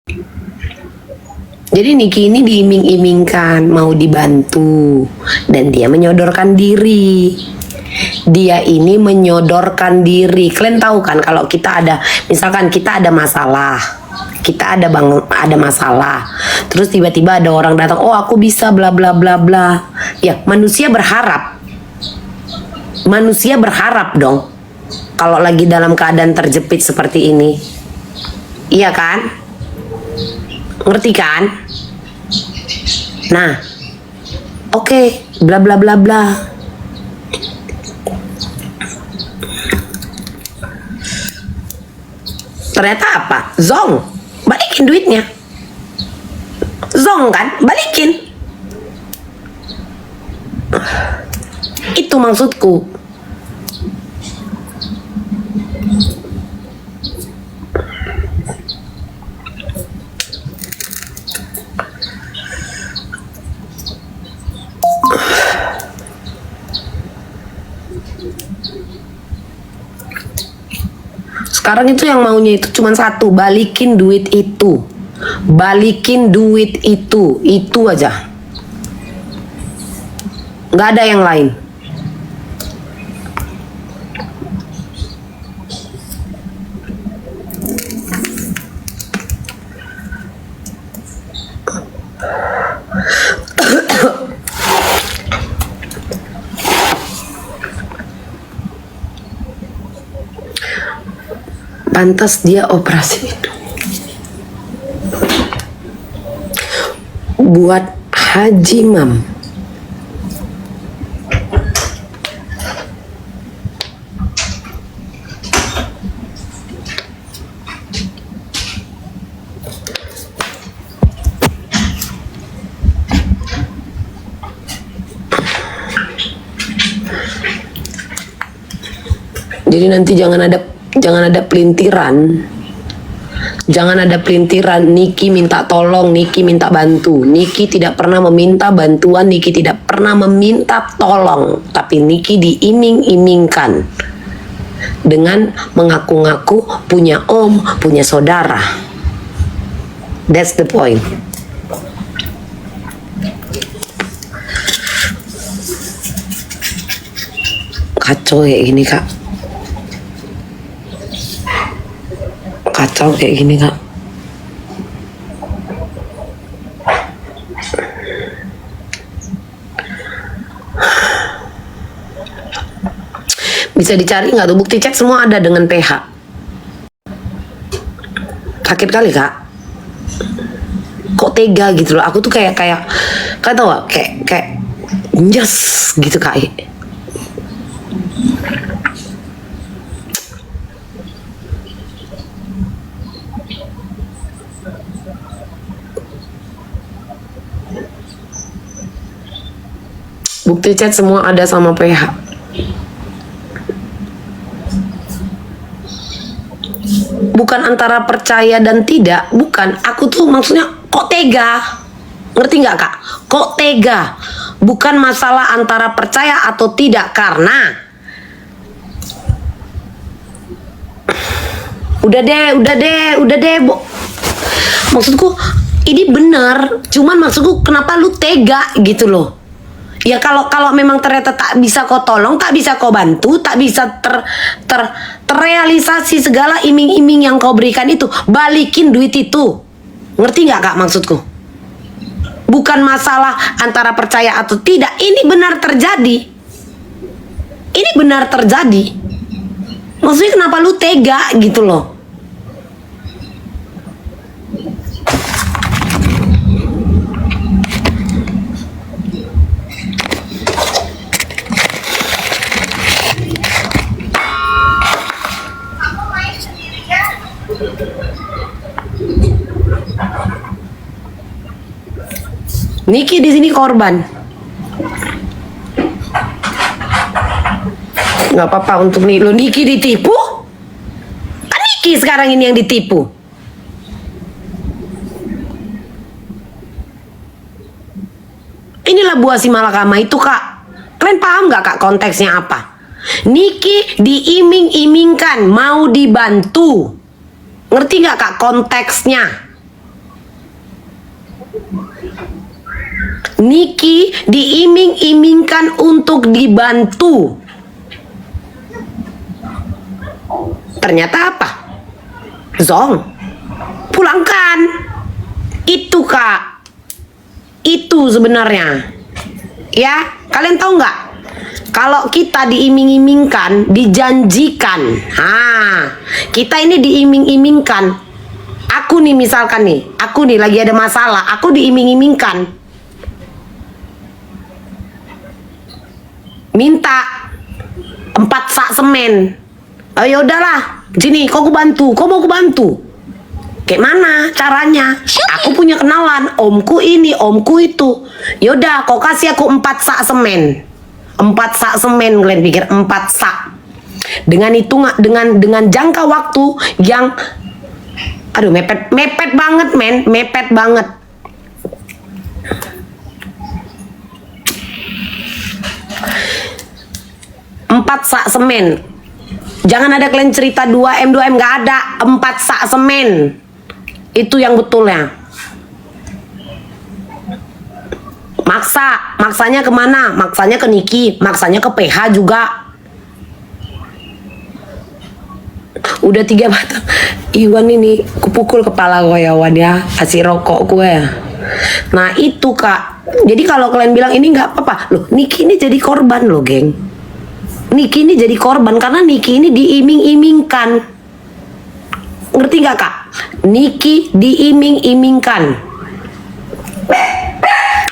Jadi Niki ini diiming-imingkan mau dibantu dan dia menyodorkan diri. Dia ini menyodorkan diri. Kalian tahu kan kalau kita ada, misalkan kita ada masalah, ada masalah. Terus tiba-tiba ada orang datang, oh aku bisa bla bla bla bla. Ya manusia berharap. Manusia berharap dong. Kalau lagi dalam keadaan terjepit seperti ini, iya kan? Ngerti kan? Nah, oke, bla bla bla bla. Ternyata apa? Zong, balikin duitnya. Zong kan, balikin. Itu maksudku. Sekarang itu yang maunya itu cuma satu, balikin duit itu. Balikin duit itu aja. Nggak ada yang lain. Pantas dia operasi itu buat Haji Mam. Jadi nanti jangan ada pelintiran. Jangan ada pelintiran, Niki minta tolong, Niki minta bantu. Niki tidak pernah meminta bantuan, Niki tidak pernah meminta tolong. Tapi Niki diiming-imingkan dengan mengaku-ngaku punya om, punya saudara. That's the point. Kacau kayak gini, Kak. Kacau kayak gini, Kak. Bisa dicari nggak tuh bukti chat semua ada dengan PH. Sakit kali, Kak. Kok tega gitu loh. Aku tuh kayak tau gak? Kayak nyes gitu, Kak. Bukti chat semua ada sama PH. Bukan antara percaya dan tidak, bukan. Aku tuh maksudnya kok tega. Ngerti nggak, Kak? Kok tega? Bukan masalah antara percaya atau tidak, karena udah deh, maksudku ini bener. Cuman maksudku kenapa lu tega gitu loh. Ya kalau memang ternyata tak bisa kau tolong, tak bisa kau bantu, tak bisa terrealisasi segala iming-iming yang kau berikan itu, balikin duit itu. Ngerti nggak, Kak, maksudku? Bukan masalah antara percaya atau tidak. Ini benar terjadi. Ini benar terjadi. Maksudnya kenapa lu tega gitu loh? Niki di sini korban. Nggak apa-apa untuk nih. Lo Niki ditipu? Kan Niki sekarang ini yang ditipu. Inilah buah si malakama itu, Kak. Kalian paham nggak, Kak, konteksnya apa? Niki diiming-imingkan mau dibantu. Ngerti nggak, Kak, konteksnya? Niki diiming-imingkan untuk dibantu. Ternyata apa? Zong, pulangkan. Itu Kak. Itu sebenarnya. Ya, kalian tahu nggak? Kalau kita diiming-imingkan, dijanjikan. Kita ini diiming-imingkan. Aku nih misalkan nih, aku nih lagi ada masalah, aku diiming-imingkan. Minta 4 sak semen. Oh ya udahlah, sini, kok aku bantu, kok mau aku bantu? Kayak mana caranya? Aku punya kenalan, omku ini, omku itu. Yaudah, kau kasih aku 4 sak semen. 4 sak semen, kalian pikir 4 sak. Dengan itu dengan jangka waktu yang aduh mepet banget men, mepet banget. Empat sak semen. Jangan ada kalian cerita 2M nggak ada. 4 sak semen. Itu yang betulnya. Maksanya kemana? Maksanya ke Niki, maksanya ke PH juga. Udah 3 batang. Iwan ini kupukul kepala gue ya Wan ya, kasih rokok gue ya. Nah itu Kak. Jadi kalau kalian bilang ini nggak apa-apa, loh Niki ini jadi korban loh geng. Niki ini jadi korban karena Niki ini diiming-imingkan. Ngerti gak Kak? Niki diiming-imingkan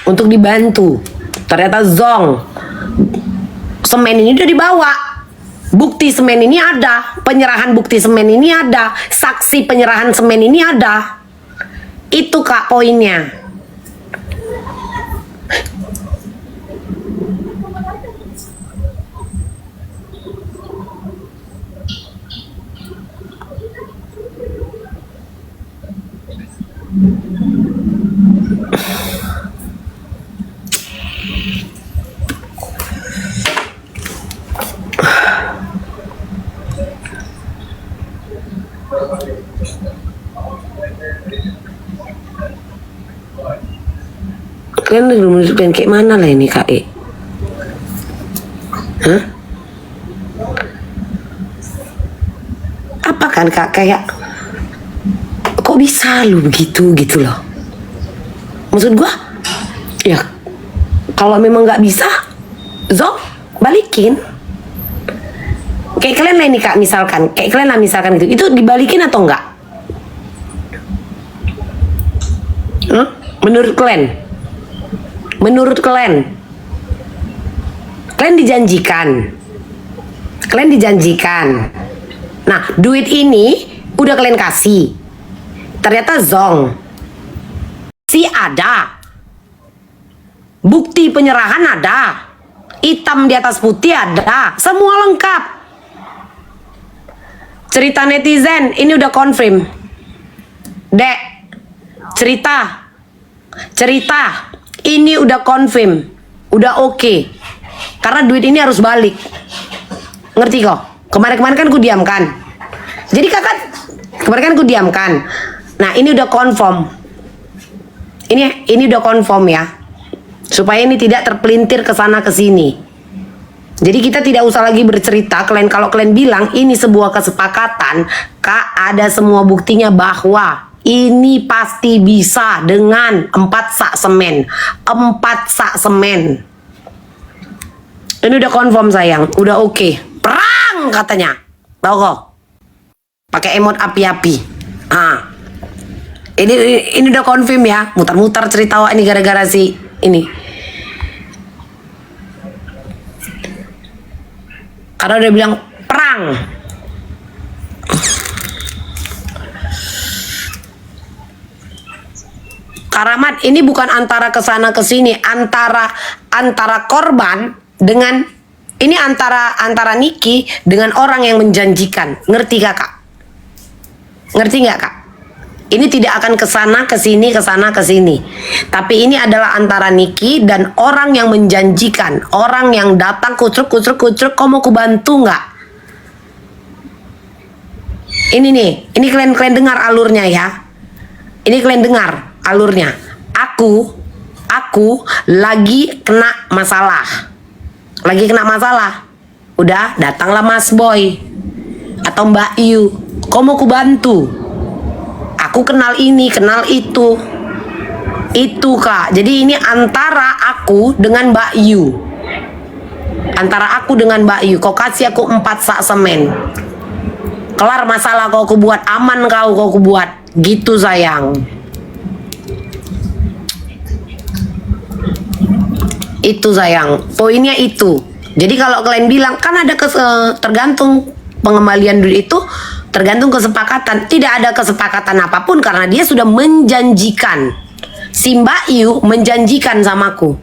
untuk dibantu. Ternyata zong. Semen ini udah dibawa. Bukti semen ini ada. Penyerahan bukti semen ini ada. Saksi penyerahan semen ini ada. Itu Kak poinnya. Kalian belum menunjukkan kayak mana lah ini Kak E? Hah? Apa kan Kak kayak kok bisa lu begitu gitu loh? Maksud gua ya kalau memang nggak bisa Zong balikin. Kayak kalian lah ini Kak misalkan, kayak kalian lah misalkan gitu, itu dibalikin atau enggak? Huh? Menurut kalian? Menurut kalian dijanjikan. Kalian dijanjikan. Nah, duit ini udah kalian kasih. Ternyata zong. Si ada. Bukti penyerahan ada. Hitam di atas putih ada. Semua lengkap. Cerita netizen ini udah confirm. Dek. Cerita ini udah confirm, udah oke. Karena duit ini harus balik. Ngerti kok? Kemarin-kemarin kan ku diamkan. Jadi kakak, kemarin kan ku diamkan. Nah ini udah confirm. Ini udah confirm ya. Supaya ini tidak terpelintir ke sana ke sini. Jadi kita tidak usah lagi bercerita. Kalau kalian bilang ini sebuah kesepakatan, Kak ada semua buktinya bahwa ini pasti bisa dengan 4 sak semen. 4 sak semen. Ini udah confirm sayang. Udah oke. Perang katanya. Tahu kok? Pakai emot api-api. Ini udah confirm ya. Mutar-mutar cerita ini gara-gara si ini. Karena udah bilang perang. Karamat ini bukan antara kesana kesini, antara korban dengan ini antara Niki dengan orang yang menjanjikan. Ngerti gak Kak? Ngerti gak Kak? Ini tidak akan kesana kesini kesana kesini. Tapi ini adalah antara Niki dan orang yang menjanjikan, orang yang datang kucruk. Kau mau ku bantu nggak? Ini nih, ini kalian dengar alurnya ya. Ini kalian dengar alurnya. aku lagi kena masalah. Udah, datanglah Mas Boy atau Mbak Yu. Kau mau ku bantu? Aku kenal ini, kenal itu. Itu Kak. Jadi ini antara aku dengan Mbak Yu. Kau kasih aku 4 sak semen. Kelar masalah kau buat, aman kau buat. Gitu sayang. Itu sayang. Poinnya itu. Jadi kalau kalian bilang kan ada tergantung pengembalian duit itu tergantung kesepakatan. Tidak ada kesepakatan apapun karena dia sudah menjanjikan. Si Mbak Yu menjanjikan samaku.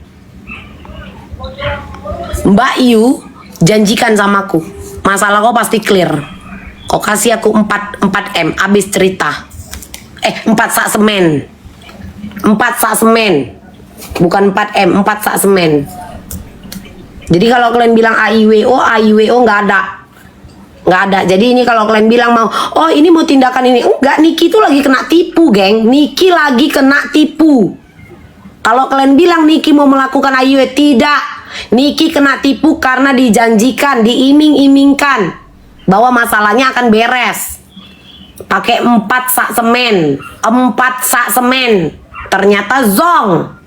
Mbak Yu janjikan samaku. Masalah kau pasti clear. Kau kasih aku 4 M habis cerita. 4 sak semen. 4 sak semen. Bukan 4 M, 4 sak semen. Jadi kalau kalian bilang AIWO nggak ada. Jadi ini kalau kalian bilang oh ini mau tindakan ini, enggak. Niki itu lagi kena tipu, geng. Niki lagi kena tipu. Kalau kalian bilang Niki mau melakukan AIW, tidak. Niki kena tipu karena dijanjikan, diiming-imingkan bahwa masalahnya akan beres. Pakai 4 sak semen. Ternyata zong.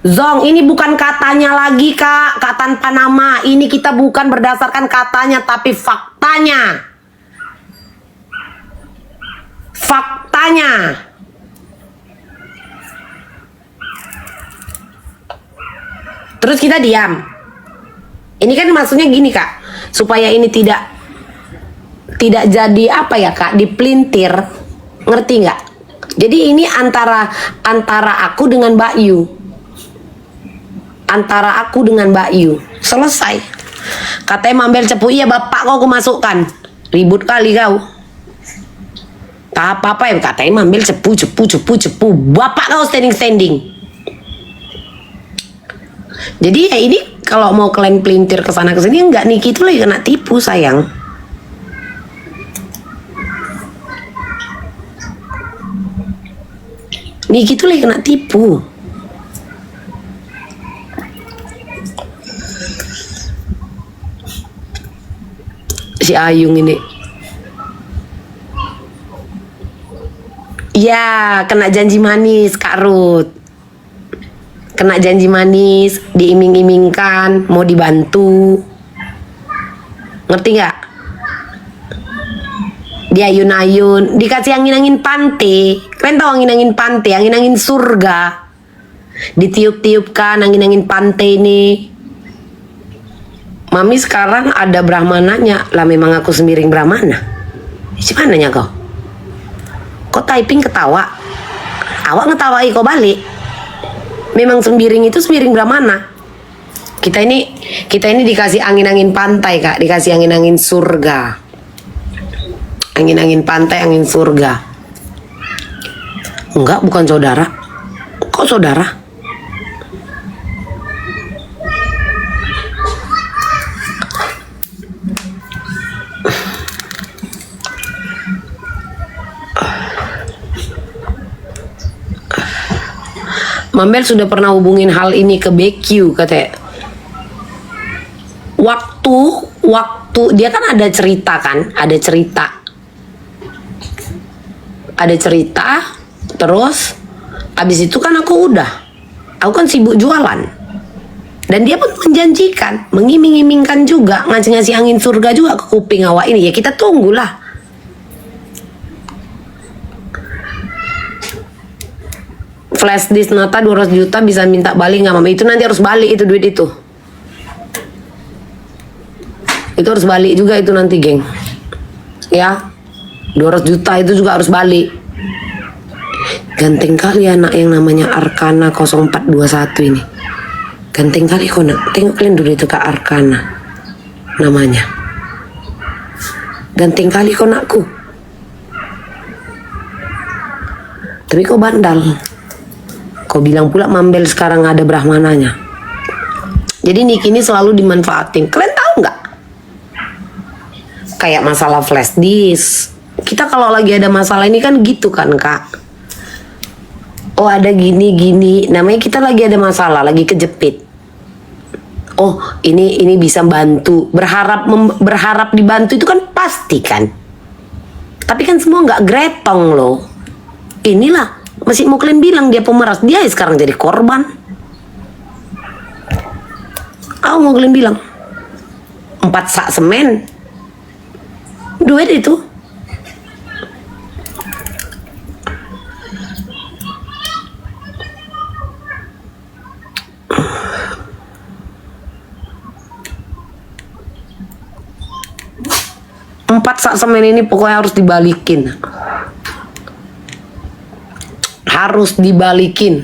Ini bukan katanya lagi Kak tanpa nama. Ini kita bukan berdasarkan katanya tapi faktanya. Terus kita diam. Ini kan maksudnya gini Kak, supaya ini tidak jadi apa ya Kak, dipelintir. Ngerti nggak? Jadi ini antara aku dengan Mbak Yu. Selesai. Katanya Mambel cepu, iya bapak kau masukkan. Ribut kali kau. Tak apa-apa ya, katanya Mambel cepu. Bapak kau standing. Jadi ya ini kalau mau kalian pelintir kesana kesini, enggak. Niki itu lagi kena tipu sayang. Niki itu lagi kena tipu. Si Ayung ini. Ya, kena janji manis Kak Ruth. Kena janji manis, diiming-imingkan, mau dibantu. Ngerti nggak? Diayun-ayun, dikasih angin-angin pantai. Kalian tahu angin-angin pantai, angin-angin surga. Ditiup-tiupkan angin-angin pantai ini. Mami sekarang ada brahmananya. Lah memang aku semiring brahmana. Gimana kau? Kau typing ketawa. Awak ngetawai kau balik. Memang sembiring itu sembiring brahmana. Kita ini dikasih angin-angin pantai Kak. Dikasih angin-angin surga. Angin-angin pantai, angin surga. Enggak, bukan saudara. Kok saudara? Mambel sudah pernah hubungin hal ini ke BQ katanya. Waktu dia kan ada cerita, terus abis itu kan aku kan sibuk jualan, dan dia pun menjanjikan, mengiming-imingkan juga, ngasih angin surga juga ke kuping awak ini. Ya kita tunggulah. Flash disk Nata 200 juta bisa minta balik nggak Mama? Itu nanti harus balik itu duit itu. Itu harus balik juga itu nanti geng. Ya 200 juta itu juga harus balik. Ganteng kali anak yang namanya Arkana 0421 ini. Ganteng kali kok nak. Tengok kalian dulu itu Kak Arkana namanya. Ganteng kali kok nakku. Tapi kok bandal. Kau bilang pula Mambel sekarang ada brahmananya. Jadi Niki ini selalu dimanfaatin. Kalian tahu nggak? Kayak masalah flash disk. Kita kalau lagi ada masalah ini kan gitu kan Kak. Oh ada gini-gini, namanya kita lagi ada masalah, lagi kejepit. Oh ini bisa bantu, berharap dibantu itu kan pasti kan. Tapi kan semua nggak gretong loh. Inilah masih mau kalian bilang dia pemeras, dia sekarang jadi korban. Aku mau kalian bilang 4 sak semen duit itu. Empat sak semen ini pokoknya harus dibalikin. Harus dibalikin.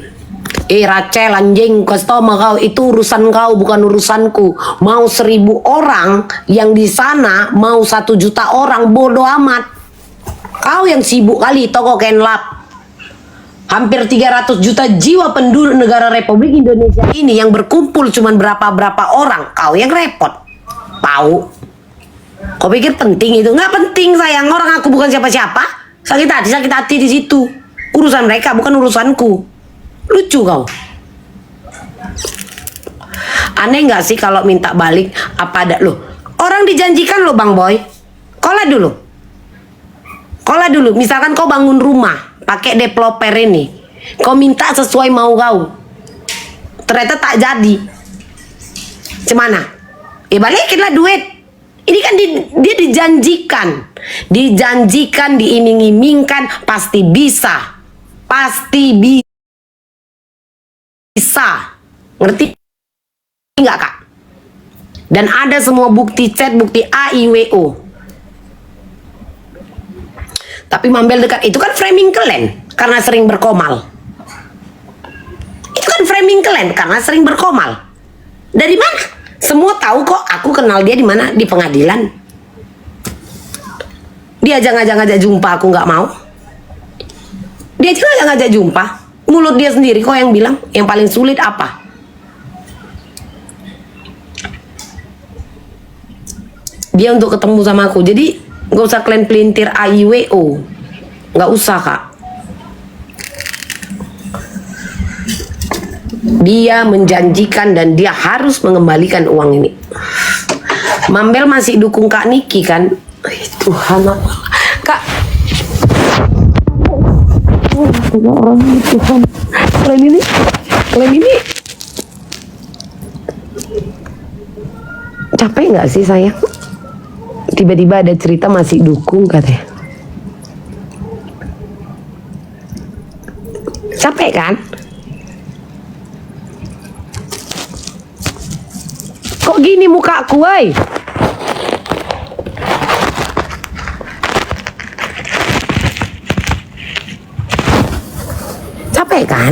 Rachel anjing, kasih tau sama kau, itu urusan kau bukan urusanku. Mau 1000 orang yang di sana, mau 1 juta orang, bodoh amat. Kau yang sibuk kali toko Kenlap. Hampir 300 juta jiwa penduduk negara Republik Indonesia ini yang berkumpul cuman berapa orang. Kau yang repot. Tahu? Kau pikir penting itu? Nggak penting sayang, orang aku bukan siapa-siapa. Sakit hati di situ. Urusan mereka bukan urusanku. Lucu kau. Aneh nggak sih kalau minta balik apa ada loh? Orang dijanjikan loh Bang Boy. Kola dulu. Misalkan kau bangun rumah pakai developer ini, kau minta sesuai mau kau, ternyata tak jadi. Cemana? Balikinlah duit. Ini kan dia dijanjikan, diiming-imingkan, pasti bisa, ngerti nggak kak? Dan ada semua bukti chat, bukti AIWO. Tapi Mambel dekat itu kan framing kalian karena sering berkomal. Itu kan framing kalian karena sering berkomal. Dari mana? Semua tahu kok, aku kenal dia di mana, di pengadilan. Dia aja ngajak jumpa, aku nggak mau. Dia aja ngajak jumpa. Mulut dia sendiri kok yang bilang, yang paling sulit apa? Dia untuk ketemu sama aku. Jadi nggak usah kalian pelintir AIWO, nggak usah kak. Dia menjanjikan dan dia harus mengembalikan uang ini. Mambel masih dukung Kak Niki kan? Tuhan Kak. Tuhan. Kalian ini capek nggak sih sayang? Tiba-tiba ada cerita masih dukung katanya. Capek kan? Kok gini mukaku, woy? Capek kan?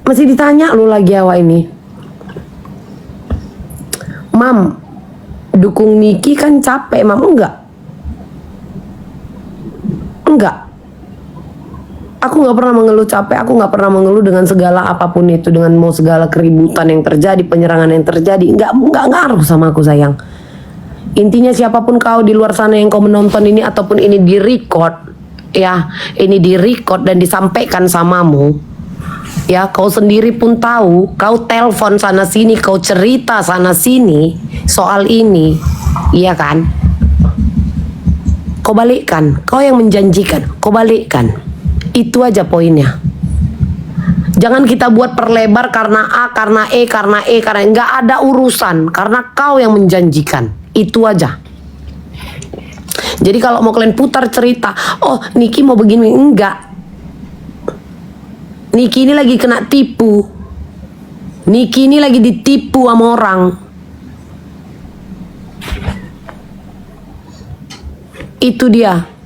Masih ditanya lu lagi awak ini. Mam, dukung Niki kan capek, Mam. Enggak. Aku nggak pernah mengeluh capek, aku nggak pernah mengeluh dengan segala apapun itu, dengan mau segala keributan yang terjadi, penyerangan yang terjadi, nggak ngaruh sama aku sayang. Intinya siapapun kau di luar sana yang kau menonton ini ataupun ini direcord, ya, ini direcord dan disampaikan samamu, ya, kau sendiri pun tahu, kau telepon sana sini, kau cerita sana sini soal ini, iya kan? Kau balikkan, kau yang menjanjikan, kau balikkan. Itu aja poinnya. Jangan kita buat perlebar karena A, karena E, karena nggak ada urusan. Karena kau yang menjanjikan. Itu aja. Jadi kalau mau kalian putar cerita, oh Niki mau begini, enggak. Niki ini lagi kena tipu. Niki ini lagi ditipu sama orang. Itu dia.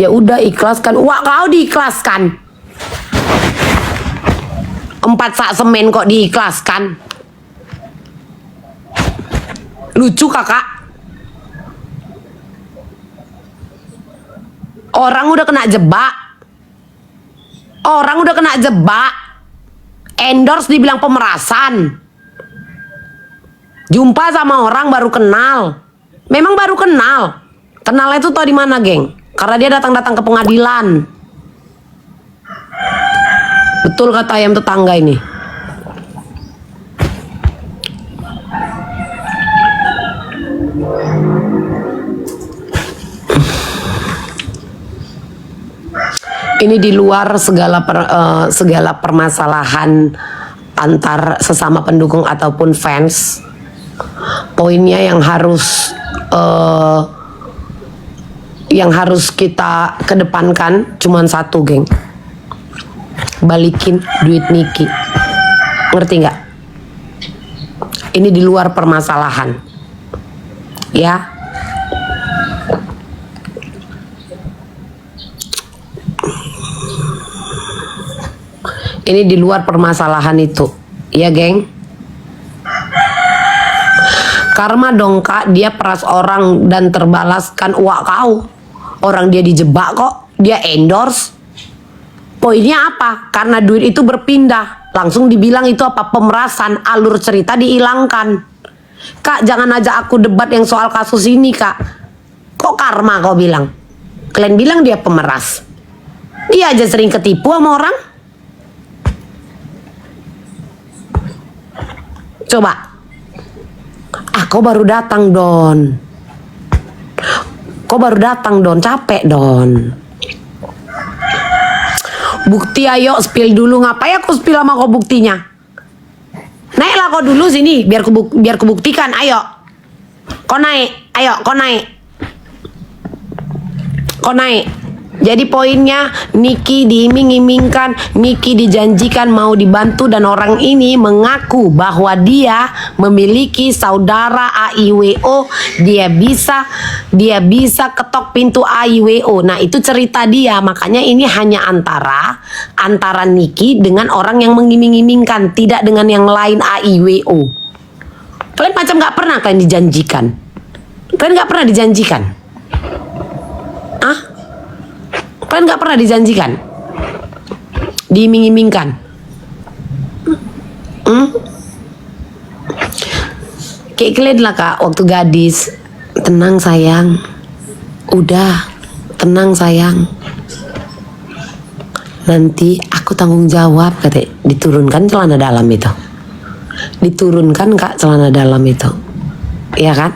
Ya udah ikhlaskan. Wah kau diikhlaskan. 4 sak semen kok diikhlaskan. Lucu kakak. Orang udah kena jebak. Endorse dibilang pemerasan. Jumpa sama orang baru kenal. Memang baru kenal. Kenalnya itu tau di mana, geng? Karena dia datang-datang ke pengadilan. Betul kata ayam tetangga ini. Ini di luar segala permasalahan antar sesama pendukung ataupun fans. Poinnya yang harus kita kedepankan cuman satu, geng. Balikin duit Niki. Ngerti nggak? Ini di luar permasalahan. Ya. Ini di luar permasalahan itu. Ya, geng. Karma dong, Kak. Dia peras orang dan terbalaskan uak kau. Orang dia dijebak kok. Dia endorse. Poinnya apa? Karena duit itu berpindah. Langsung dibilang itu apa? Pemerasan. Alur cerita dihilangkan. Kak, jangan ajak aku debat yang soal kasus ini, Kak. Kok karma kau bilang? Kalian bilang dia pemeras. Dia aja sering ketipu sama orang. Coba. Kau baru datang, Don. Kau baru datang, Don. Capek, Don. Bukti ayo, spill dulu. Ngapain aku spill sama kau buktinya? Naiklah kau dulu sini, biar kubuktikan. Ayo. Kau naik. Ayo, kau naik. Kau naik. Jadi poinnya, Niki diiming-imingkan, Niki dijanjikan mau dibantu, dan orang ini mengaku bahwa dia memiliki saudara AIWO, dia bisa ketok pintu AIWO. Nah, itu cerita dia. Makanya ini hanya antara Niki dengan orang yang mengiming-imingkan, tidak dengan yang lain AIWO. Kalian macam nggak pernah kalian dijanjikan? Kalian nggak pernah dijanjikan? Kalian gak pernah dijanjikan? Diiming-imingkan? Kayak kalian lah, Kak, waktu gadis. Tenang sayang. Udah, tenang sayang. Nanti aku tanggung jawab, katanya. Diturunkan celana dalam itu. Diturunkan, Kak, celana dalam itu. Iya kan?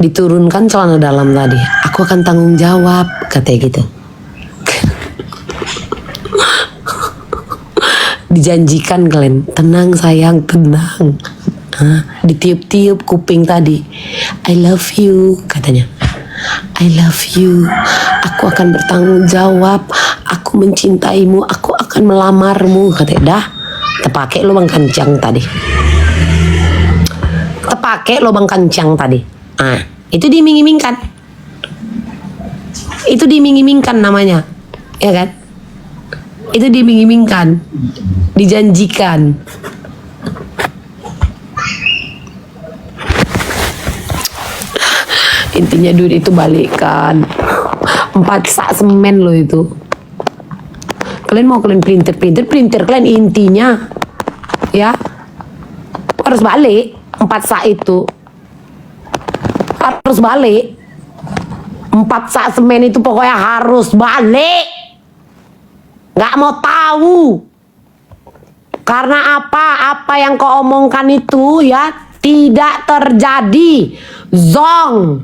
Diturunkan celana dalam tadi. Aku akan tanggung jawab, katanya gitu. Dijanjikan kalian, tenang sayang, tenang. Ditiup-tiup kuping tadi. I love you, katanya. I love you. Aku akan bertanggung jawab. Aku mencintaimu. Aku akan melamarmu, katanya. Dah, terpakai lubang kancang tadi. Terpakai lubang kancang tadi. Itu diiming-imingkan. Itu diiming-imingkan namanya. Ya kan? Itu diiming-imingkan. Dijanjikan. Intinya duit itu balikan. 4 sak semen loh itu. Kalian mau kalian printer kalian intinya. Ya. Harus balik 4 sak itu. Harus balik. 4 sak semen itu pokoknya harus balik. Gak mau tahu. Karena apa yang kau omongkan itu ya tidak terjadi. Zong.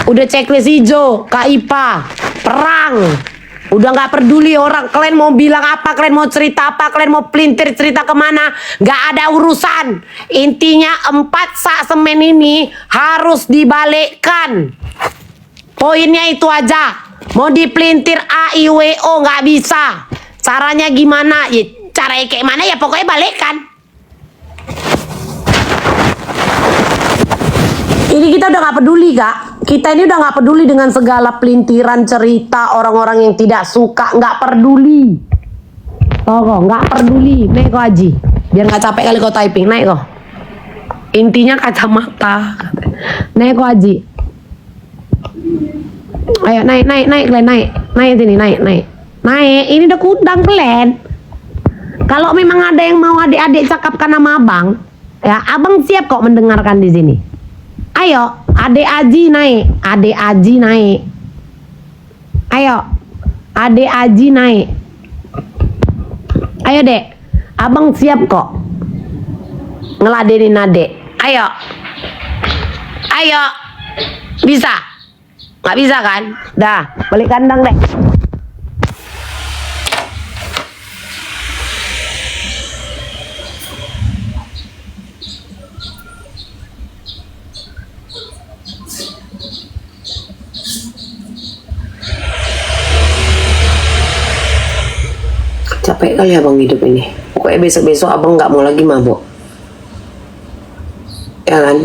Udah checklist hijau, Kak Ipa. Perang. Udah gak peduli orang. Kalian mau bilang apa, kalian mau cerita apa, kalian mau pelintir cerita kemana, gak ada urusan. Intinya 4 sak semen ini harus dibalikkan. Poinnya itu aja. Mau dipelintir AIWO gak bisa. Caranya gimana? Ya, caranya kayak mana ya pokoknya balikkan. Ini kita udah gak peduli, Kak. Kita ini udah gak peduli dengan segala pelintiran cerita orang-orang yang tidak suka. Gak peduli. Tau kok, gak peduli. Naik kok Haji. Biar gak capek kali kau typing. Naik kok. Intinya kacamata. Naik kok Haji. Ayo naik kalian, naik sini, naik. Ini udah kudang kalian. Kalau memang ada yang mau adik-adik cakapkan sama abang, Ya, abang siap kok mendengarkan di sini. Ayo, Ade Aji naik, Ade Aji naik. Ayo, Ade Aji naik. Ayo dek, abang siap kok ngeladenin adek. Ayo, ayo, bisa? Nggak bisa kan? Dah, balik kandang deh. Capek kali abang hidup ini. Pokoknya besok-besok abang nggak mau lagi mabuk. Ya kan?